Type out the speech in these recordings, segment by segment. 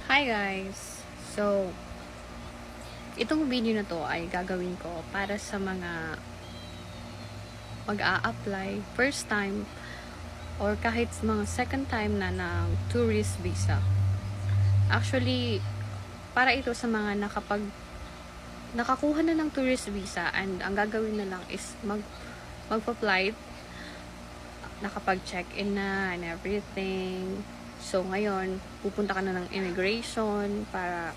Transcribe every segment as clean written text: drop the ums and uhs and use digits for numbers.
Hi guys! So, itong video na to ay gagawin ko para sa mga mag-a-apply first time or kahit mga second time na ng tourist visa. Actually, para ito sa mga nakakuha na ng tourist visa and ang gagawin na lang is magpa-flight, nakapag-check-in na and everything. So, ngayon, pupunta ka na ng immigration para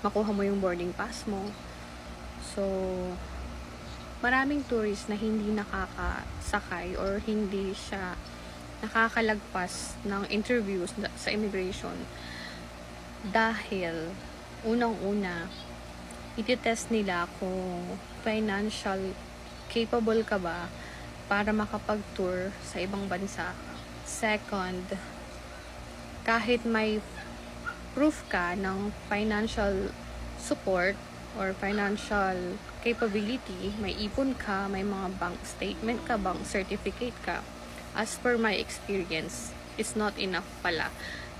makuha mo yung boarding pass mo. So, maraming tourist na hindi nakakasakay or hindi siya nakakalagpas ng interviews sa immigration dahil unang-una, iti-test nila kung financial capable ka ba para makapag-tour sa ibang bansa. Second, kahit may proof ka ng financial support or financial capability, may ipon ka, may mga bank statement ka, bank certificate ka, as per my experience, it's not enough pala.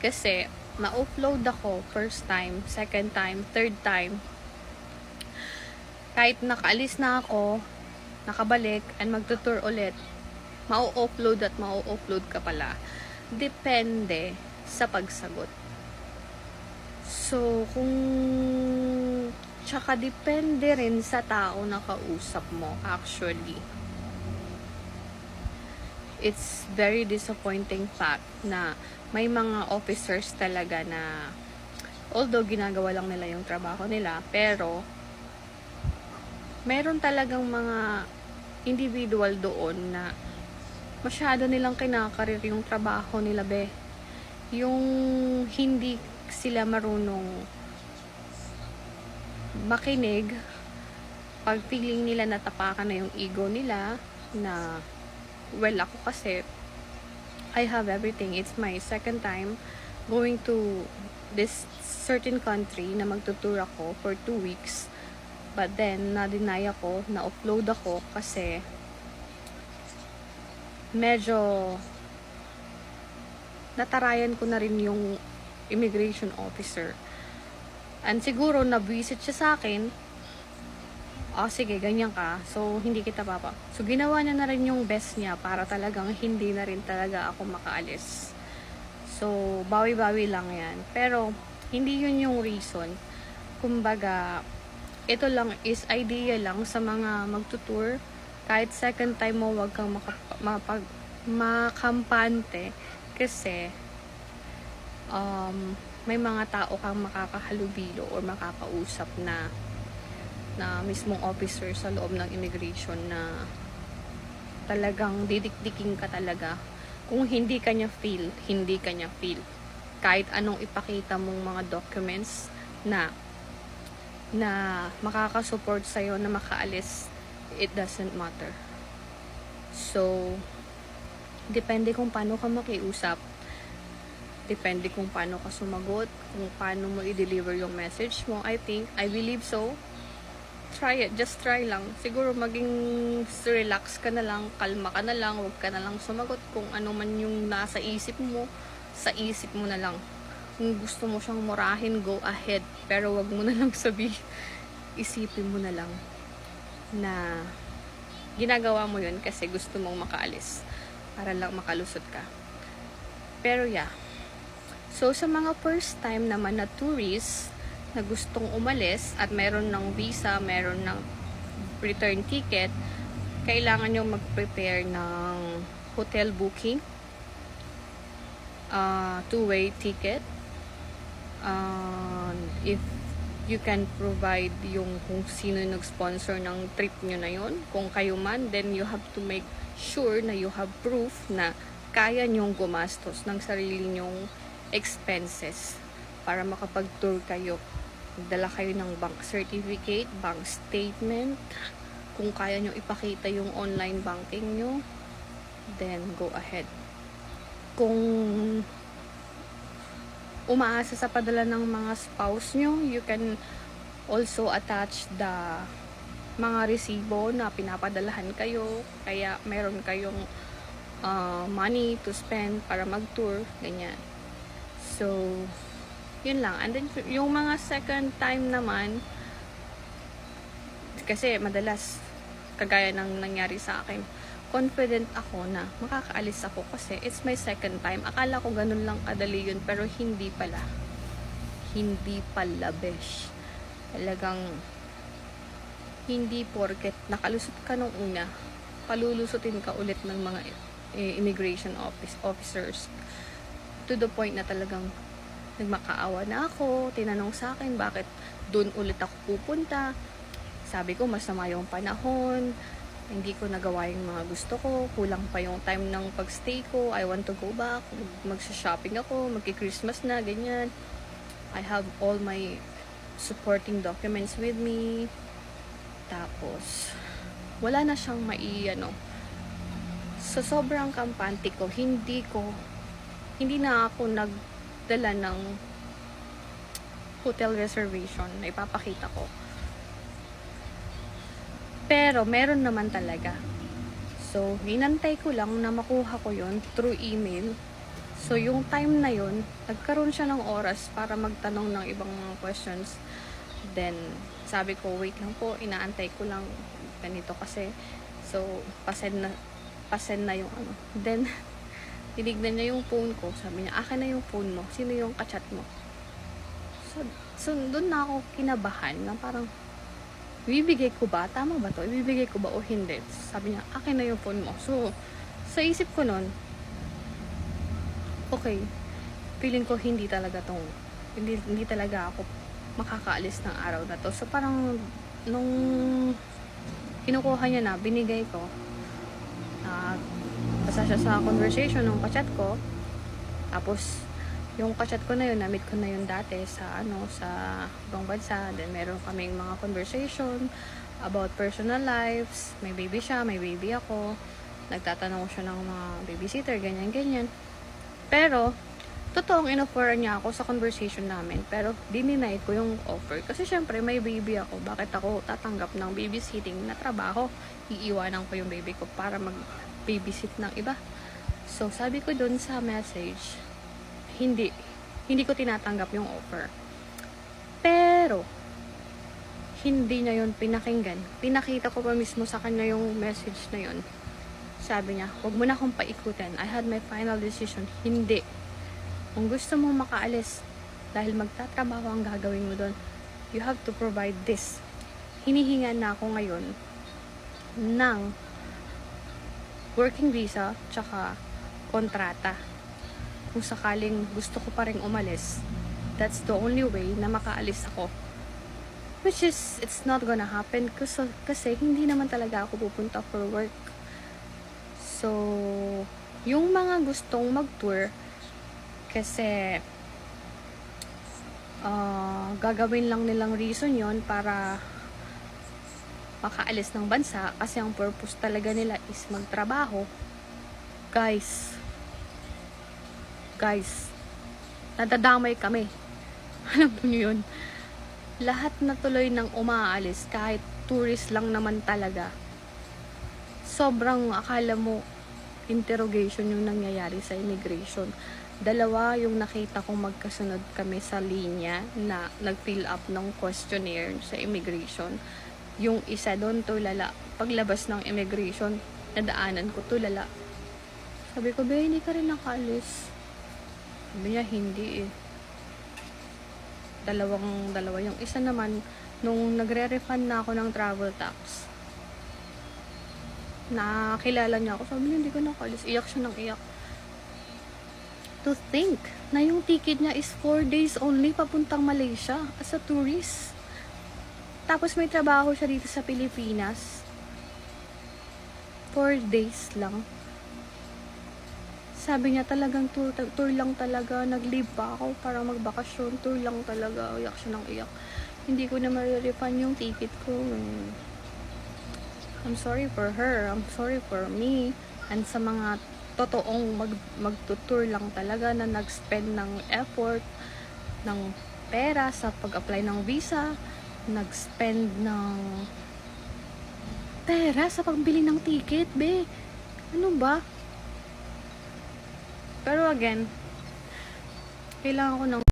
Kasi, na-upload ako first time, second time, third time. Kahit nakaalis na ako, nakabalik, and magtutour ulit, mau-upload ka pala. Depende sa pagsagot. So, tsaka depende rin sa tao na kausap mo, actually. It's very disappointing fact na may mga officers talaga na although ginagawa lang nila yung trabaho nila, pero meron talagang mga individual doon na masyado nilang kinakarir yung trabaho nila, be. Yung hindi sila marunong makinig pag feeling nila natapakan na yung ego nila na, well, ako kasi I have everything. It's my second time going to this certain country na magtutour ako for 2 weeks. But then, na-deny ako, na-upload ako kasi medyo natarayan ko na rin yung immigration officer. And siguro, na-visit siya sa akin. Sige, ganyan ka. So, hindi kita papa. So, ginawa niya na rin yung best niya para talagang hindi na rin talaga ako makaalis. So, bawi-bawi lang yan. Pero, hindi yun yung reason. Kumbaga, ito lang is idea lang sa mga magtutour. Kahit second time mo, wag kang makampante. Kasi, may mga tao kang makakahalubilo or makakausap na mismong officer sa loob ng immigration na talagang didikdiking ka talaga. Kung hindi ka niya feel, hindi ka niya feel. Kahit anong ipakita mong mga documents na makakasupport sa'yo na makaalis, it doesn't matter. So, depende kung paano ka makiusap. Depende kung paano ka sumagot, kung paano mo i-deliver yung message mo. I believe so. Try it, just try lang. Siguro maging relax ka na lang, kalma ka na lang, huwag ka na lang sumagot kung ano man yung nasa isip mo, sa isip mo na lang. Kung gusto mo siyang murahin, go ahead. Pero wag mo na lang sabihin, isipin mo na lang na ginagawa mo yun kasi gusto mong makaalis para lang makalusot ka. Pero yeah. So, sa mga first time naman na tourist na gustong umalis at meron ng visa, meron ng return ticket, kailangan nyo mag-prepare ng hotel booking, two-way ticket, if you can provide yung kung sino nag-sponsor ng trip nyo na yun, kung kayo man, then you have to make sure na you have proof na kaya nyong gumastos ng sarili nyong expenses para makapag-tour kayo. Dala kayo ng bank certificate, bank statement. Kung kaya nyo ipakita yung online banking nyo, then go ahead. Kung umaasa sa padala ng mga spouse nyo, you can also attach the mga resibo na pinapadalahan kayo, kaya meron kayong money to spend para mag-tour, ganyan. So, Yun lang. And then, yung mga second time naman, kasi madalas, kagaya ng nangyari sa akin, confident ako na makakaalis ako kasi it's my second time. Akala ko ganun lang kadali yun, pero hindi pala. Hindi pala, besh. Talagang, hindi porket nakalusot ka nung una, palulusutin ka ulit ng mga immigration officers. To the point na talagang nagmakaawa na ako, tinanong sa akin bakit doon ulit ako pupunta. Sabi ko masama yung panahon, hindi ko nagawa yung mga gusto ko, kulang pa yung time ng pagstay ko, I want to go back, magsa-shopping ako, magki-Christmas na, ganyan. I have all my supporting documents with me. Tapos, wala na siyang sa sobrang kampante ko, hindi na ako nagdala ng hotel reservation na ipapakita ko. Pero, meron naman talaga. So, hinantay ko lang na makuha ko yon through email. So, yung time na yon nagkaroon siya ng oras para magtanong ng ibang mga questions. Then, sabi ko, wait lang po, inaantay ko lang ganito kasi. So, pasend na yung Then, tinignan niya yung phone ko. Sabi niya, akin na yung phone mo. Sino yung kachat mo? So doon na ako kinabahan na parang, bibigay ko ba? Tama ba to? Ibibigay ko ba o hindi? Sabi niya, akin na yung phone mo. So, sa isip ko nun, okay, feeling ko hindi talaga talaga ako makakaalis ng araw na to. So, parang, nung kinukuha niya na, binigay ko, basta siya sa conversation ng kachat ko, tapos, yung kachat ko na yun, na-meet ko na yun dati sa ibang bansa. Then, meron kaming mga conversation about personal lives. May baby siya, may baby ako. Nagtatanong siya ng mga babysitter, ganyan-ganyan. Pero, totoong in-offer niya ako sa conversation namin. Pero, dininay ko yung offer. Kasi, syempre, may baby ako. Bakit ako tatanggap ng babysitting na trabaho? Iiwanan ko yung baby ko para mag-babysit ng iba. So, sabi ko dun sa message, hindi ko tinatanggap yung offer. Pero, hindi niya yun pinakinggan. Pinakita ko pa mismo sa kanya yung message na yun. Sabi niya, wag mo na akong paikutin. I had my final decision. Hindi. Kung gusto mo makaalis, dahil magtatrabaho ang gagawin mo doon, you have to provide this. Hinihinga na ako ngayon ng working visa tsaka kontrata. Kung sakaling gusto ko pa rin umalis, that's the only way na makaalis ako. Which is, it's not gonna happen kasi hindi naman talaga ako pupunta for work. So, yung mga gustong mag-tour, kasi gagawin lang nilang reason yon para makaalis ng bansa kasi ang purpose talaga nila is magtrabaho. Guys, nadadamay kami. Alam niyo yun? Lahat na tuloy ng umaalis, kahit tourist lang naman talaga. Sobrang akala mo interrogation yung nangyayari sa immigration. 2 yung nakita kong magkasunod kami sa linya na nag-fill up ng questionnaire sa immigration. Yung isa doon, tulala. Paglabas ng immigration, nadaanan ko, tulala. Sabi ko, hindi ka rin nakaalis. Sabi niya, hindi eh. Dalawa yung isa naman, nung nagre-refund na ako ng travel tax, nakilala niya ako, sabi niya, hindi ko nakaalis. Iyak siya ng iyak. To think na yung ticket niya is 4 days only papuntang Malaysia as a tourist. Tapos may trabaho siya dito sa Pilipinas. 4 days lang. Sabi niya talagang tour lang talaga. Nag-leave pa ako para magbakasyon. Tour lang talaga. Iyak siya ng iyak. Hindi ko na ma-refund yung ticket ko. I'm sorry for her. I'm sorry for me. And sa mga totoong magtutour lang talaga na nag-spend ng effort, ng pera sa pag-apply ng visa, nag-spend ng pera sa pagbili ng ticket, be. Ano ba? Pero again, kailangan ko ng